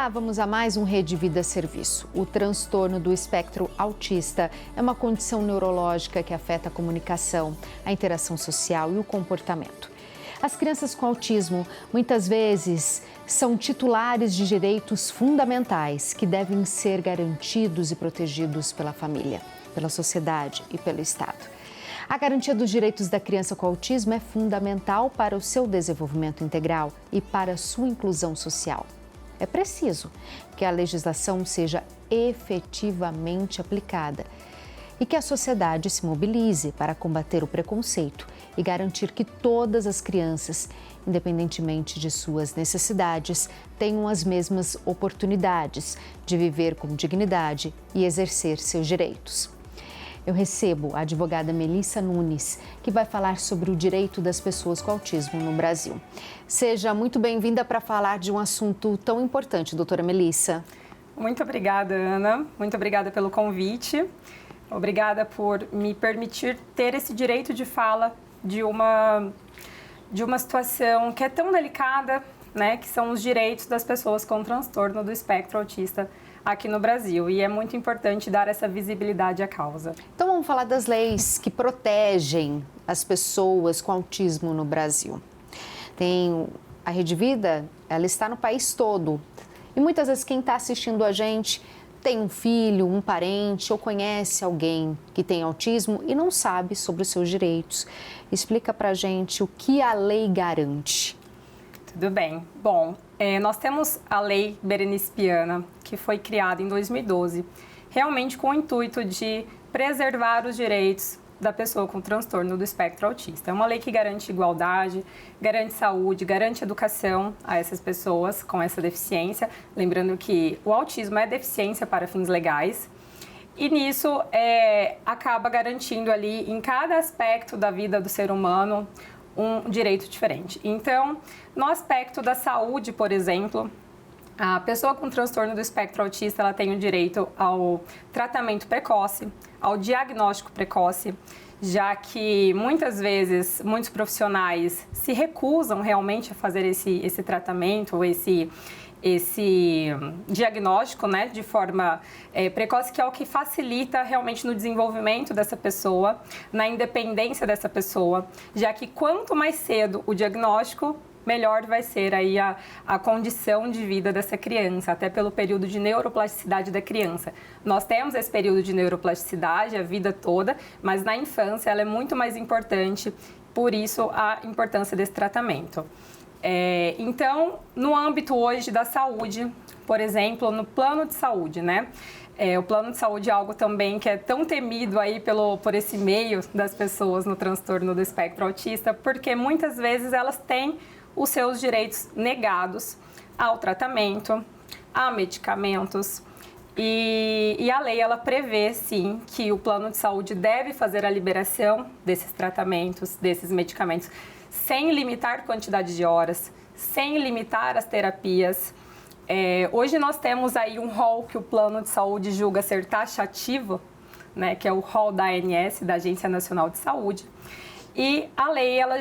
Olá, vamos a mais um Rede Vida Serviço. O transtorno do espectro autista é uma condição neurológica que afeta a comunicação, a interação social e o comportamento. As crianças com autismo muitas vezes são titulares de direitos fundamentais que devem ser garantidos e protegidos pela família, pela sociedade e pelo Estado. A garantia dos direitos da criança com autismo é fundamental para o seu desenvolvimento integral e para a sua inclusão social. É preciso que a legislação seja efetivamente aplicada e que a sociedade se mobilize para combater o preconceito e garantir que todas as crianças, independentemente de suas necessidades, tenham as mesmas oportunidades de viver com dignidade e exercer seus direitos. Eu recebo a advogada Melissa Nunes, que vai falar sobre o direito das pessoas com autismo no Brasil. Seja muito bem-vinda para falar de um assunto tão importante, doutora Melissa. Muito obrigada, Ana. Muito obrigada pelo convite. Obrigada por me permitir ter esse direito de fala de uma situação que é tão delicada, né, que são os direitos das pessoas com transtorno do espectro autista aqui no Brasil, e é muito importante dar essa visibilidade à causa. Então vamos falar das leis que protegem as pessoas com autismo no Brasil. Tem a Rede Vida, ela está no país todo, e muitas vezes quem está assistindo a gente tem um filho, um parente ou conhece alguém que tem autismo e não sabe sobre os seus direitos. Explica pra gente o que a lei garante. Tudo bem. Bom, nós temos a Lei Berenice Piana, que foi criada em 2012, realmente com o intuito de preservar os direitos da pessoa com transtorno do espectro autista. É uma lei que garante igualdade, garante saúde, garante educação a essas pessoas com essa deficiência. Lembrando que o autismo é deficiência para fins legais. E nisso acaba garantindo ali em cada aspecto da vida do ser humano um direito diferente. Então, no aspecto da saúde, por exemplo, a pessoa com transtorno do espectro autista, ela tem o direito ao tratamento precoce, ao diagnóstico precoce, já que muitas vezes muitos profissionais se recusam realmente a fazer esse tratamento, esse diagnóstico, né, de forma precoce, que é o que facilita realmente no desenvolvimento dessa pessoa, na independência dessa pessoa, já que quanto mais cedo o diagnóstico, melhor vai ser aí a condição de vida dessa criança, até pelo período de neuroplasticidade da criança. Nós temos esse período de neuroplasticidade a vida toda, mas na infância ela é muito mais importante, por isso a importância desse tratamento. Então, no âmbito hoje da saúde, por exemplo, no plano de saúde, né? O plano de saúde é algo também que é tão temido aí por esse meio das pessoas no transtorno do espectro autista, porque muitas vezes elas têm os seus direitos negados ao tratamento, a medicamentos. E a lei, ela prevê, sim, que o plano de saúde deve fazer a liberação desses tratamentos, desses medicamentos, sem limitar quantidade de horas, sem limitar as terapias. Hoje nós temos aí um rol que o plano de saúde julga ser taxativo, né, que é o rol da ANS, da Agência Nacional de Saúde. E a lei, ela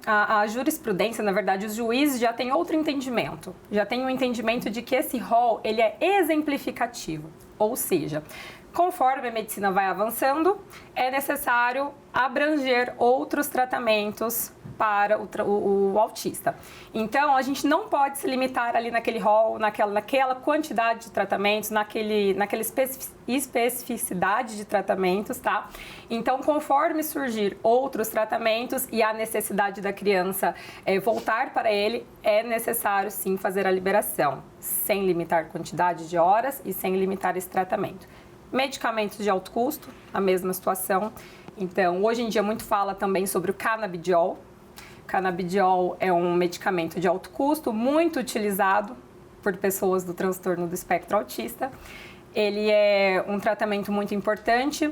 a jurisprudência, na verdade, os juízes já têm outro entendimento. Já tem um entendimento de que esse rol, ele é exemplificativo. Ou seja, conforme a medicina vai avançando, é necessário abranger outros tratamentos para o autista. Então, a gente não pode se limitar ali naquele rol, naquela quantidade de tratamentos, naquela especificidade de tratamentos, tá? Então, conforme surgir outros tratamentos e a necessidade da criança voltar para ele, é necessário, sim, fazer a liberação, sem limitar quantidade de horas e sem limitar esse tratamento. Medicamentos de alto custo, a mesma situação. Então, hoje em dia, muito fala também sobre o canabidiol. Canabidiol é um medicamento de alto custo, muito utilizado por pessoas do transtorno do espectro autista. Ele é um tratamento muito importante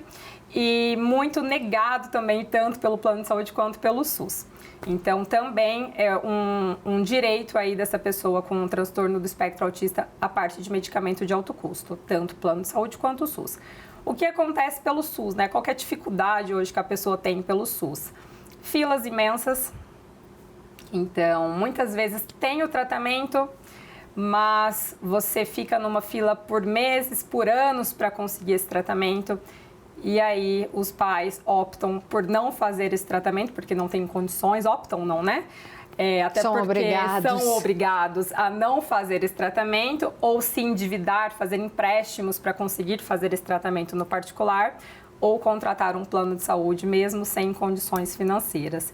e muito negado também, tanto pelo plano de saúde quanto pelo SUS. Então, também é um direito aí dessa pessoa com um transtorno do espectro autista a parte de medicamento de alto custo, tanto o plano de saúde quanto o SUS. O que acontece pelo SUS, né? Qual que é a dificuldade hoje que a pessoa tem pelo SUS? Filas imensas. Então, muitas vezes tem o tratamento, mas você fica numa fila por meses, por anos para conseguir esse tratamento. E aí os pais optam por não fazer esse tratamento, porque não tem condições, optam não, né? Até são porque obrigados. são obrigados a não fazer esse tratamento ou se endividar, fazer empréstimos para conseguir fazer esse tratamento no particular ou contratar um plano de saúde mesmo sem condições financeiras.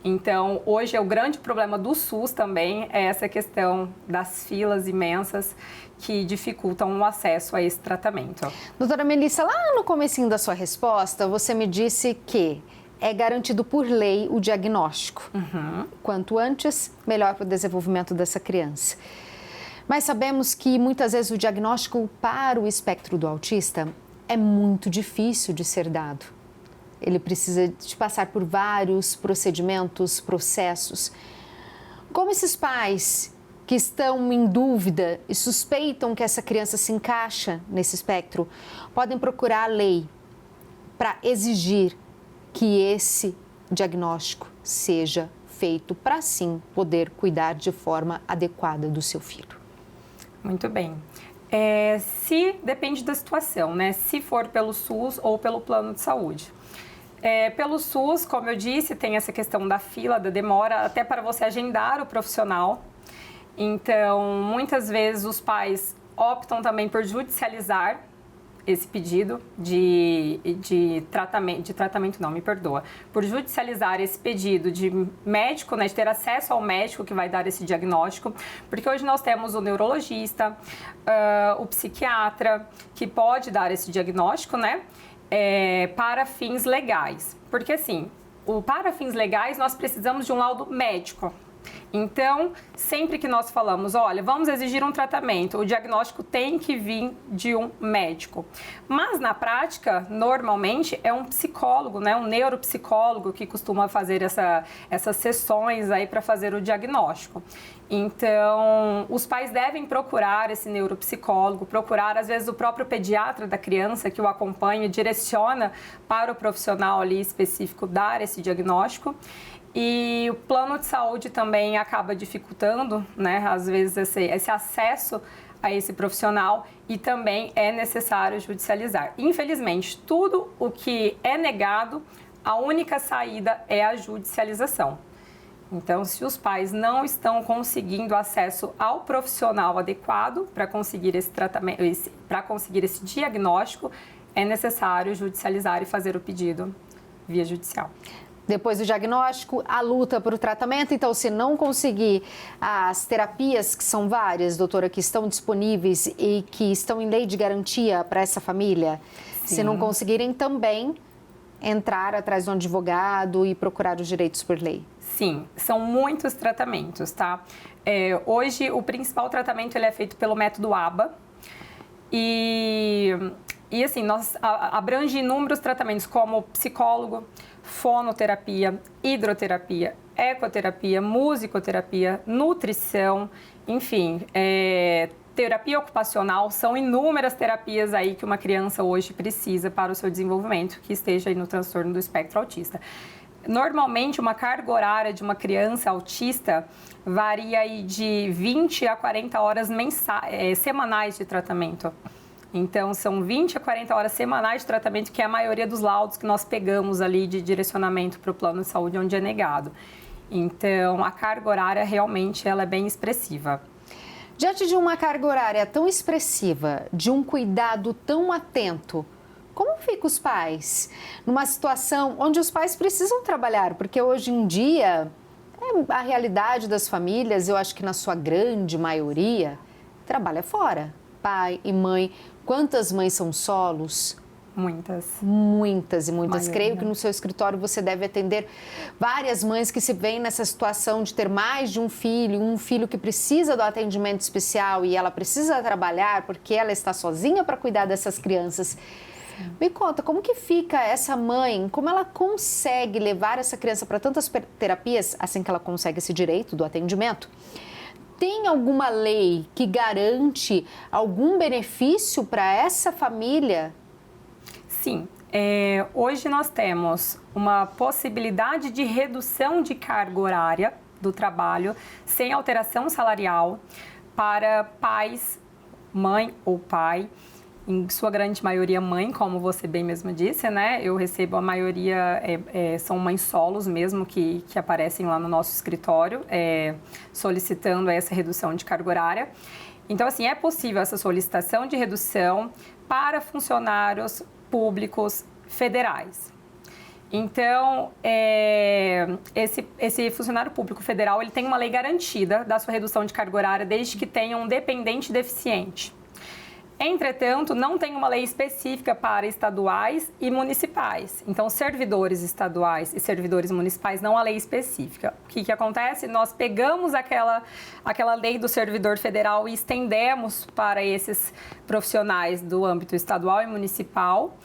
Então, hoje o grande problema do SUS também é essa questão das filas imensas que dificultam o acesso a esse tratamento. Doutora Melissa, lá no comecinho da sua resposta, você me disse que é garantido por lei o diagnóstico. Quanto antes, melhor para o desenvolvimento dessa criança. Mas sabemos que muitas vezes o diagnóstico para o espectro do autista é muito difícil de ser dado. Ele precisa de passar por vários procedimentos, processos. Como esses pais que estão em dúvida e suspeitam que essa criança se encaixa nesse espectro, podem procurar a lei para exigir que esse diagnóstico seja feito para sim poder cuidar de forma adequada do seu filho? Muito bem. Se depende da situação, né? Se for pelo SUS ou pelo plano de saúde. Pelo SUS, como eu disse, tem essa questão da fila, da demora, até para você agendar o profissional. Então, muitas vezes os pais optam também por judicializar esse pedido por judicializar esse pedido de médico, né, de ter acesso ao médico que vai dar esse diagnóstico, porque hoje nós temos o neurologista, o psiquiatra, que pode dar esse diagnóstico, né, para fins legais, porque assim, para fins legais nós precisamos de um laudo médico. Então, sempre que nós falamos, olha, vamos exigir um tratamento, o diagnóstico tem que vir de um médico. Mas, na prática, normalmente, é um psicólogo, né, um neuropsicólogo que costuma fazer essas sessões aí para fazer o diagnóstico. Então, os pais devem procurar esse neuropsicólogo, procurar, às vezes, o próprio pediatra da criança que o acompanha, direciona para o profissional ali específico dar esse diagnóstico. E o plano de saúde também acaba dificultando, né, às vezes, esse acesso a esse profissional e também é necessário judicializar. Infelizmente, tudo o que é negado, a única saída é a judicialização. Então, se os pais não estão conseguindo acesso ao profissional adequado para conseguir esse tratamento, para conseguir esse diagnóstico, é necessário judicializar e fazer o pedido via judicial. Depois do diagnóstico, a luta para o tratamento. Então, se não conseguir as terapias, que são várias, doutora, que estão disponíveis e que estão em lei de garantia para essa família, sim, se não conseguirem também entrar atrás de um advogado e procurar os direitos por lei. Sim, são muitos tratamentos, tá? Hoje, o principal tratamento ele é feito pelo método ABA e assim, nós abrange inúmeros tratamentos como psicólogo, fonoterapia, hidroterapia, ecoterapia, musicoterapia, nutrição, enfim, terapia ocupacional, são inúmeras terapias aí que uma criança hoje precisa para o seu desenvolvimento, que esteja aí no transtorno do espectro autista. Normalmente, uma carga horária de uma criança autista varia aí de 20 a 40 horas semanais de tratamento. Então, são 20 a 40 horas semanais de tratamento, que é a maioria dos laudos que nós pegamos ali de direcionamento para o plano de saúde, onde é negado. Então, a carga horária realmente ela é bem expressiva. Diante de uma carga horária tão expressiva, de um cuidado tão atento, como ficam os pais numa situação onde os pais precisam trabalhar? Porque hoje em dia, a realidade das famílias, eu acho que na sua grande maioria, trabalha fora. Pai e mãe. Quantas mães são solos? Muitas. Muitas e muitas. Maioria. Creio que no seu escritório você deve atender várias mães que se veem nessa situação de ter mais de um filho que precisa do atendimento especial e ela precisa trabalhar porque ela está sozinha para cuidar dessas crianças. Sim. Me conta, como que fica essa mãe, como ela consegue levar essa criança para tantas terapias, assim que ela consegue esse direito do atendimento? Tem alguma lei que garante algum benefício para essa família? Sim. Hoje nós temos uma possibilidade de redução de carga horária do trabalho sem alteração salarial para pais, mãe ou pai, em sua grande maioria mãe, como você bem mesmo disse, né? Eu recebo, a maioria são mães solos mesmo que aparecem lá no nosso escritório, solicitando essa redução de carga horária. Então, assim, é possível essa solicitação de redução para funcionários públicos federais. Então, esse funcionário público federal, ele tem uma lei garantida da sua redução de carga horária desde que tenha um dependente deficiente. Entretanto, não tem uma lei específica para estaduais e municipais. Então, servidores estaduais e servidores municipais, não há lei específica. O que acontece? Nós pegamos aquela lei do servidor federal e estendemos para esses profissionais do âmbito estadual e municipal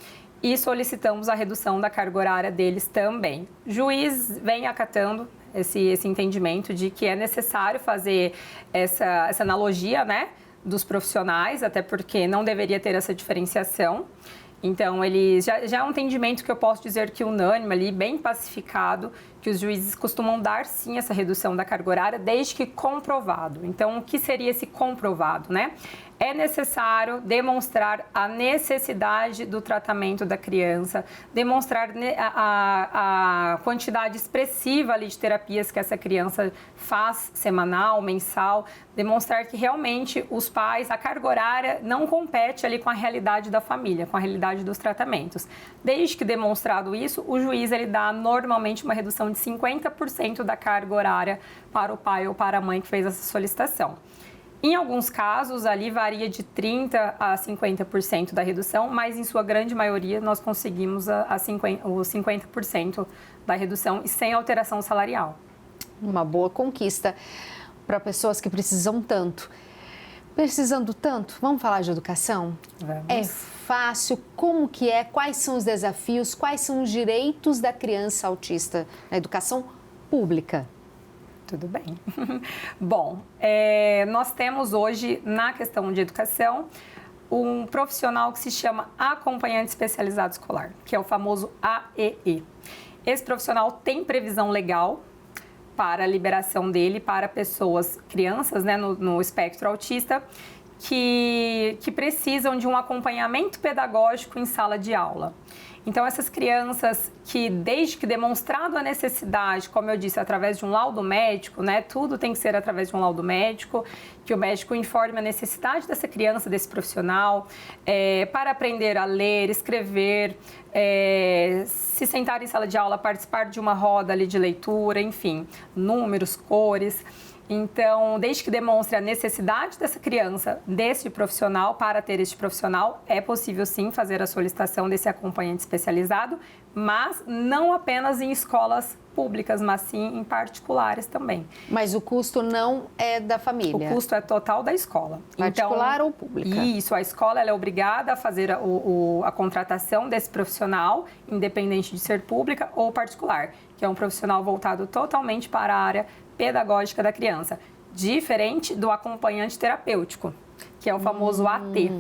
e solicitamos a redução da carga horária deles também. O juiz vem acatando esse entendimento de que é necessário fazer essa analogia, né, dos profissionais, até porque não deveria ter essa diferenciação. Então, eles já é um entendimento que eu posso dizer que unânime ali, bem pacificado, que os juízes costumam dar sim essa redução da carga horária, desde que comprovado. Então, o que seria esse comprovado, né? É necessário demonstrar a necessidade do tratamento da criança, demonstrar a quantidade expressiva ali de terapias que essa criança faz semanal, mensal, demonstrar que realmente os pais, a carga horária não compete ali com a realidade da família, com a realidade dos tratamentos. Desde que demonstrado isso, o juiz ele dá normalmente uma redução de 50% da carga horária para o pai ou para a mãe que fez essa solicitação. Em alguns casos, ali varia de 30% a 50% da redução, mas em sua grande maioria nós conseguimos os 50% da redução e sem alteração salarial. Uma boa conquista para pessoas que precisam tanto. Precisando tanto, vamos falar de educação? Vamos. É fácil? Como que é? Quais são os desafios? Quais são os direitos da criança autista na educação pública? Tudo bem. Bom, nós temos hoje, na questão de educação, um profissional que se chama acompanhante especializado escolar, que é o famoso AEE. Esse profissional tem previsão legal para a liberação dele para pessoas, crianças, né, no espectro autista, que precisam de um acompanhamento pedagógico em sala de aula. Então, essas crianças que, desde que demonstrado a necessidade, como eu disse, através de um laudo médico, né, tudo tem que ser através de um laudo médico, que o médico informe a necessidade dessa criança, desse profissional, para aprender a ler, escrever, se sentar em sala de aula, participar de uma roda ali de leitura, enfim, números, cores. Então, desde que demonstre a necessidade dessa criança, desse profissional, para ter este profissional, é possível sim fazer a solicitação desse acompanhante especializado, mas não apenas em escolas públicas, mas sim em particulares também. Mas o custo não é da família? O custo é total da escola. Particular então, ou pública? Isso, a escola ela é obrigada a fazer a contratação desse profissional, independente de ser pública ou particular, que é um profissional voltado totalmente para a área pedagógica da criança, diferente do acompanhante terapêutico, que é o famoso AT.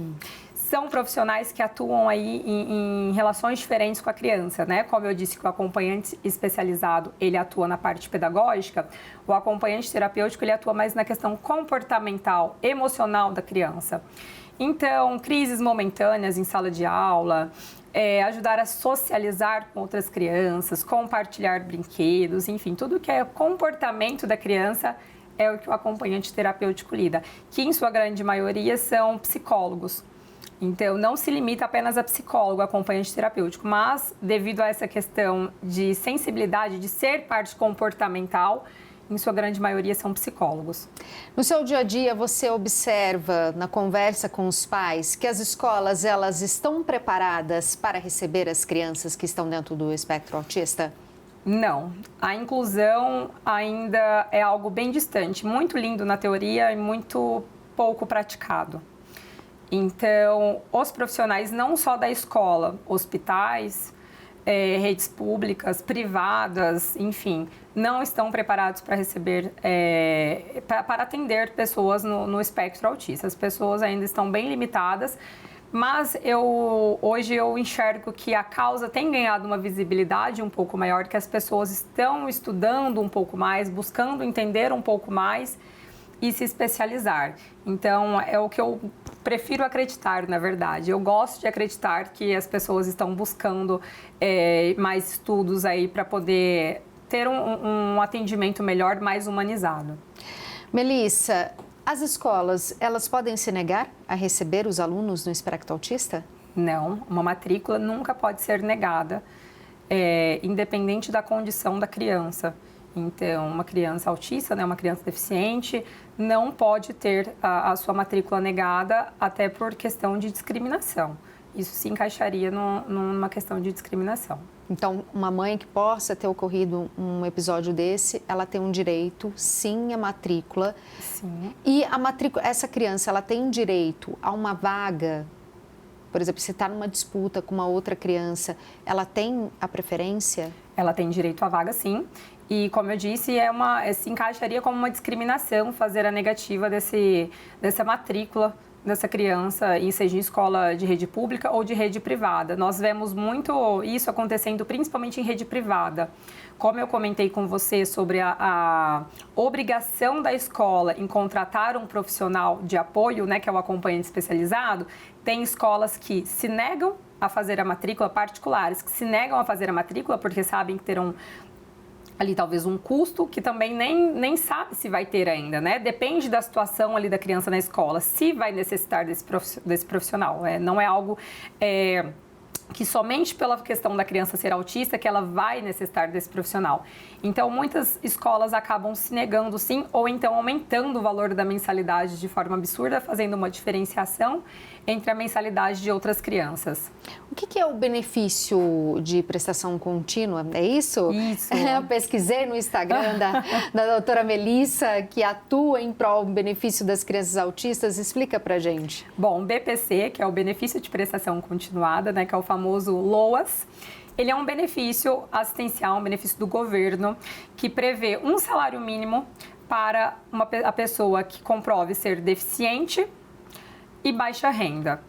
São profissionais que atuam aí em relações diferentes com a criança, né? Como eu disse que o acompanhante especializado, ele atua na parte pedagógica, o acompanhante terapêutico, ele atua mais na questão comportamental, emocional da criança. Então, crises momentâneas em sala de aula, ajudar a socializar com outras crianças, compartilhar brinquedos, enfim, tudo que é comportamento da criança é o que o acompanhante terapêutico lida, que em sua grande maioria são psicólogos. Então, não se limita apenas a psicólogo, acompanhante terapêutico, mas devido a essa questão de sensibilidade, de ser parte comportamental, em sua grande maioria são psicólogos. No seu dia a dia, você observa, na conversa com os pais, que as escolas, elas estão preparadas para receber as crianças que estão dentro do espectro autista? Não. A inclusão ainda é algo bem distante, muito lindo na teoria e muito pouco praticado. Então, os profissionais não só da escola, hospitais, redes públicas, privadas, enfim, não estão preparados para receber, para atender pessoas no espectro autista. As pessoas ainda estão bem limitadas, mas hoje eu enxergo que a causa tem ganhado uma visibilidade um pouco maior, que as pessoas estão estudando um pouco mais, buscando entender um pouco mais e se especializar. Então, é o que eu prefiro acreditar, na verdade. Eu gosto de acreditar que as pessoas estão buscando mais estudos aí para poder ter um atendimento melhor, mais humanizado. Melissa, as escolas, elas podem se negar a receber os alunos no espectro autista? Não, uma matrícula nunca pode ser negada, independente da condição da criança. Então, uma criança autista, né, uma criança deficiente, não pode ter a sua matrícula negada, até por questão de discriminação. Isso se encaixaria numa questão de discriminação. Então, uma mãe que possa ter ocorrido um episódio desse, ela tem um direito, sim, à matrícula. Sim. E a matrícula, essa criança, ela tem direito a uma vaga, por exemplo, se está numa disputa com uma outra criança, ela tem a preferência? Ela tem direito à vaga, sim. E, como eu disse, se encaixaria como uma discriminação fazer a negativa dessa matrícula dessa criança, seja em escola de rede pública ou de rede privada. Nós vemos muito isso acontecendo principalmente em rede privada. Como eu comentei com você sobre a obrigação da escola em contratar um profissional de apoio, né, que é o acompanhante especializado, tem escolas que se negam a fazer a matrícula, particulares que se negam a fazer a matrícula porque sabem que terão ali talvez um custo que também nem sabe se vai ter ainda, né? Depende da situação ali da criança na escola, se vai necessitar desse profissional. Não é algo que somente pela questão da criança ser autista que ela vai necessitar desse profissional. Então, muitas escolas acabam se negando sim, ou então aumentando o valor da mensalidade de forma absurda, fazendo uma diferenciação entre a mensalidade de outras crianças. O que é o benefício de prestação contínua? É isso? Isso. Eu pesquisei no Instagram da doutora Melissa, que atua em prol do benefício das crianças autistas. Explica pra gente. Bom, o BPC, que é o benefício de prestação continuada, né, que é o famoso LOAS, ele é um benefício assistencial, um benefício do governo, que prevê um salário mínimo para a pessoa que comprove ser deficiente e baixa renda.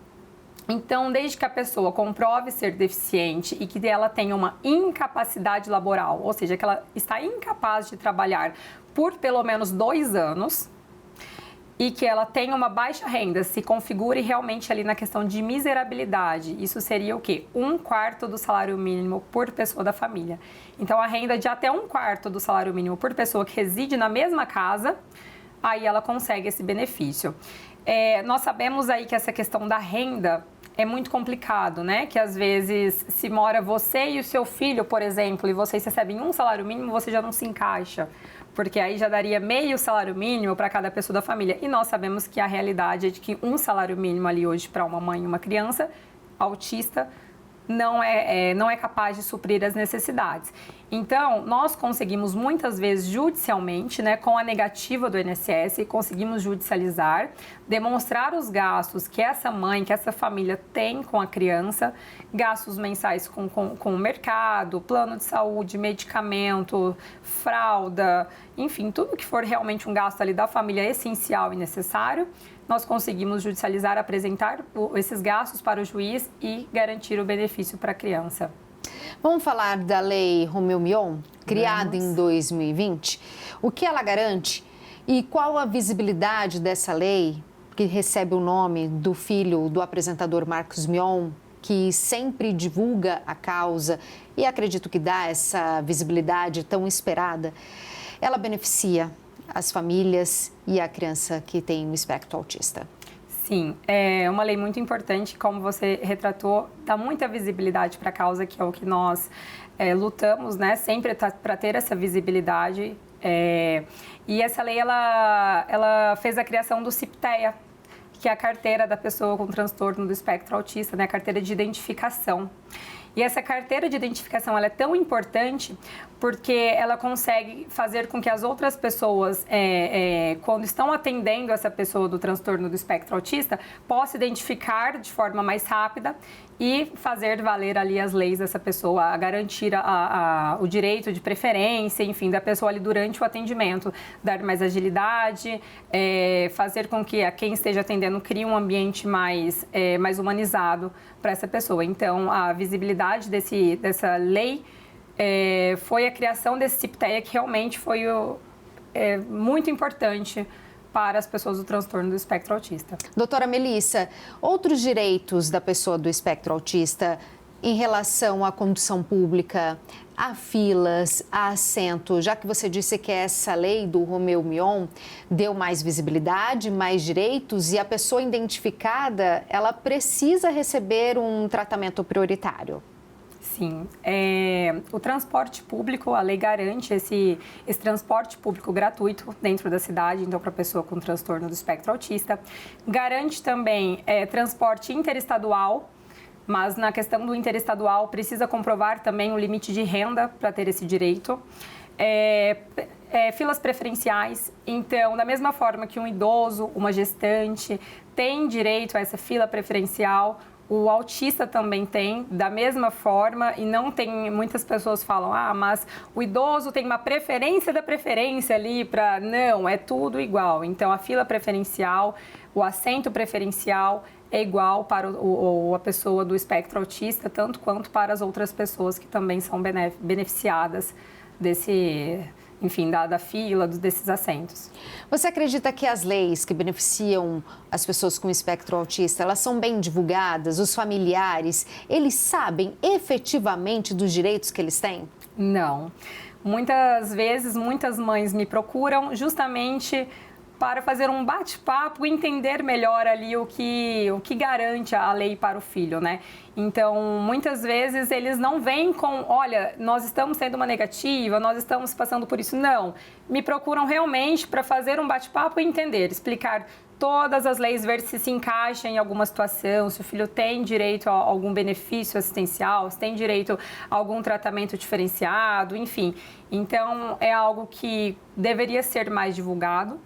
Então, desde que a pessoa comprove ser deficiente e que ela tenha uma incapacidade laboral, ou seja, que ela está incapaz de trabalhar por pelo menos 2 anos, e que ela tenha uma baixa renda, se configure realmente ali na questão de miserabilidade. Isso seria o quê? 1/4 do salário mínimo por pessoa da família. Então, a renda de até 1/4 do salário mínimo por pessoa que reside na mesma casa, aí ela consegue esse benefício. Nós sabemos aí que essa questão da renda é muito complicado, né? Que às vezes, se mora você e o seu filho, por exemplo, e vocês recebem um salário mínimo, você já não se encaixa, porque aí já daria meio salário mínimo para cada pessoa da família. E nós sabemos que a realidade é de que um salário mínimo ali hoje para uma mãe e uma criança autista não é capaz de suprir as necessidades. Então, nós conseguimos muitas vezes judicialmente, né, com a negativa do INSS, conseguimos judicializar, demonstrar os gastos que essa mãe, que essa família tem com a criança, gastos mensais com o mercado, plano de saúde, medicamento, fralda, enfim, tudo que for realmente um gasto ali da família essencial e necessário, nós conseguimos judicializar, apresentar esses gastos para o juiz e garantir o benefício para a criança. Vamos falar da Lei Romeu Mion, criada em 2020. O que ela garante e qual a visibilidade dessa lei, que recebe o nome do filho do apresentador Marcos Mion, que sempre divulga a causa e acredito que dá essa visibilidade tão esperada, ela beneficia as famílias e a criança que tem um espectro autista? Sim, é uma lei muito importante, como você retratou, dá muita visibilidade para a causa, que é o que nós lutamos, né? Sempre para ter essa visibilidade. E essa lei, ela fez a criação do CIPTEA, que é a carteira da pessoa com transtorno do espectro autista, né? A carteira de identificação. E essa carteira de identificação ela é tão importante porque ela consegue fazer com que as outras pessoas, quando estão atendendo essa pessoa do transtorno do espectro autista, possam identificar de forma mais rápida e fazer valer ali as leis dessa pessoa, a garantir o direito de preferência, enfim, da pessoa ali durante o atendimento, dar mais agilidade, fazer com que quem esteja atendendo crie um ambiente mais humanizado para essa pessoa. Então, a visibilidade dessa lei foi a criação desse CIPTEA, que realmente foi muito importante para as pessoas do transtorno do espectro autista. Doutora Melissa, outros direitos da pessoa do espectro autista em relação à condução pública, a filas, a assento, já que você disse que essa lei do Romeu Mion deu mais visibilidade, mais direitos e a pessoa identificada, ela precisa receber um tratamento prioritário? Sim, o transporte público, a lei garante esse transporte público gratuito dentro da cidade, então para a pessoa com transtorno do espectro autista. Garante também transporte interestadual, mas na questão do interestadual precisa comprovar também o limite de renda para ter esse direito. Filas preferenciais, então da mesma forma que um idoso, uma gestante tem direito a essa fila preferencial, o autista também tem, da mesma forma, e não tem, muitas pessoas falam, mas o idoso tem uma preferência da preferência ali para... Não, é tudo igual. Então, a fila preferencial, o assento preferencial é igual para a pessoa do espectro autista, tanto quanto para as outras pessoas que também são beneficiadas desse... enfim, da fila, desses assentos. Você acredita que as leis que beneficiam as pessoas com espectro autista, elas são bem divulgadas? Os familiares, eles sabem efetivamente dos direitos que eles têm? Não. Muitas vezes, muitas mães me procuram justamente para fazer um bate-papo e entender melhor ali o que garante a lei para o filho, né? Então, muitas vezes eles não vêm com, olha, nós estamos tendo uma negativa, nós estamos passando por isso. Não, me procuram realmente para fazer um bate-papo e entender, explicar todas as leis, ver se encaixa em alguma situação, se o filho tem direito a algum benefício assistencial, se tem direito a algum tratamento diferenciado, enfim. Então, é algo que deveria ser mais divulgado,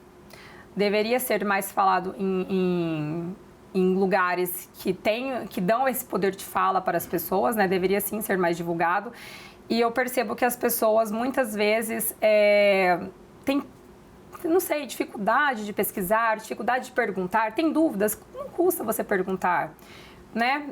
deveria ser mais falado em lugares que dão esse poder de fala para as pessoas, né? Deveria sim ser mais divulgado. E eu percebo que as pessoas muitas vezes têm, não sei, dificuldade de pesquisar, dificuldade de perguntar, tem dúvidas, não custa você perguntar, né?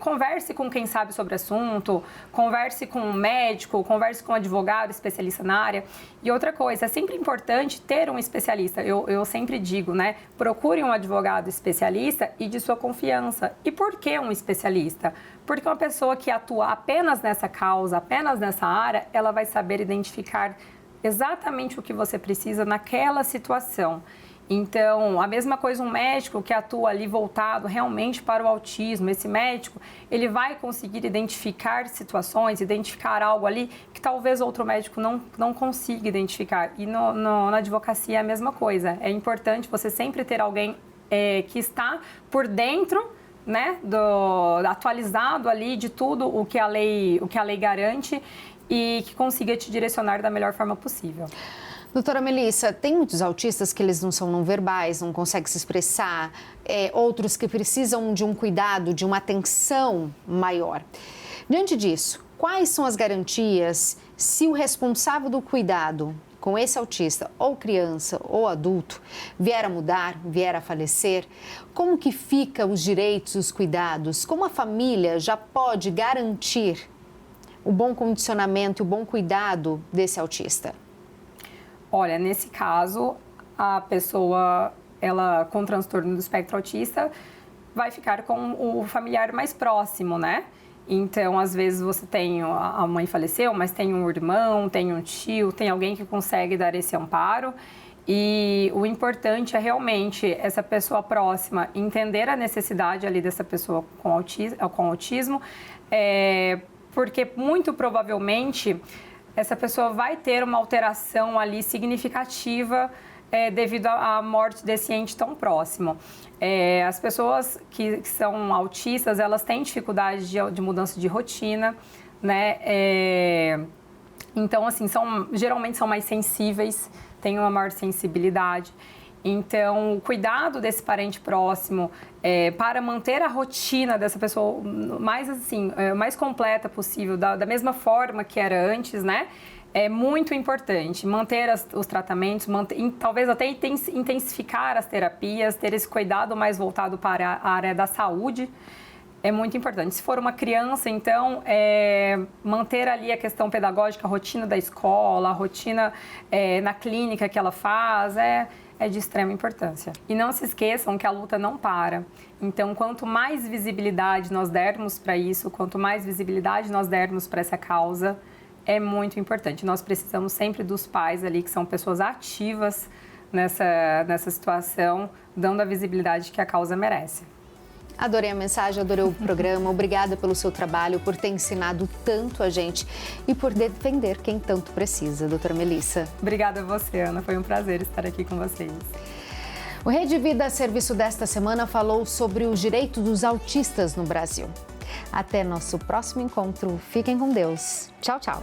Converse com quem sabe sobre o assunto, converse com um médico, converse com um advogado especialista na área. E outra coisa, é sempre importante ter um especialista. Eu sempre digo, né? Procure um advogado especialista e de sua confiança. E por que um especialista? Porque uma pessoa que atua apenas nessa causa, apenas nessa área, ela vai saber identificar exatamente o que você precisa naquela situação. Então, a mesma coisa um médico que atua ali voltado realmente para o autismo. Esse médico, ele vai conseguir identificar situações, identificar algo ali que talvez outro médico não consiga identificar. E na advocacia é a mesma coisa. É importante você sempre ter alguém que está por dentro, né, atualizado ali de tudo o que a lei garante e que consiga te direcionar da melhor forma possível. Doutora Melissa, tem muitos autistas que eles não são não verbais, não conseguem se expressar, outros que precisam de um cuidado, de uma atenção maior. Diante disso, quais são as garantias se o responsável do cuidado com esse autista, ou criança ou adulto, vier a mudar, vier a falecer? Como que fica os direitos, os cuidados? Como a família já pode garantir o bom condicionamento e o bom cuidado desse autista? Olha, nesse caso, a pessoa, ela com transtorno do espectro autista, vai ficar com o familiar mais próximo, né? Então, às vezes você tem, a mãe faleceu, mas tem um irmão, tem um tio, tem alguém que consegue dar esse amparo. E o importante é realmente essa pessoa próxima entender a necessidade ali dessa pessoa com autismo, porque muito provavelmente essa pessoa vai ter uma alteração ali significativa devido à morte desse ente tão próximo. As pessoas que são autistas, elas têm dificuldade de mudança de rotina, né? Então, assim, geralmente são mais sensíveis, têm uma maior sensibilidade. Então, o cuidado desse parente próximo para manter a rotina dessa pessoa mais completa possível, da mesma forma que era antes, né? É muito importante manter os tratamentos, talvez até intensificar as terapias, ter esse cuidado mais voltado para a área da saúde. É muito importante. Se for uma criança, então, manter ali a questão pedagógica, a rotina da escola, a rotina na clínica que ela faz, é é de extrema importância. E não se esqueçam que a luta não para. Então, quanto mais visibilidade nós dermos para isso, quanto mais visibilidade nós dermos para essa causa, é muito importante. Nós precisamos sempre dos pais ali, que são pessoas ativas nessa situação, dando a visibilidade que a causa merece. Adorei a mensagem, adorei o programa. Obrigada pelo seu trabalho, por ter ensinado tanto a gente e por defender quem tanto precisa, doutora Melissa. Obrigada a você, Ana. Foi um prazer estar aqui com vocês. O Rede Vida Serviço desta semana falou sobre os direitos dos autistas no Brasil. Até nosso próximo encontro. Fiquem com Deus. Tchau, tchau.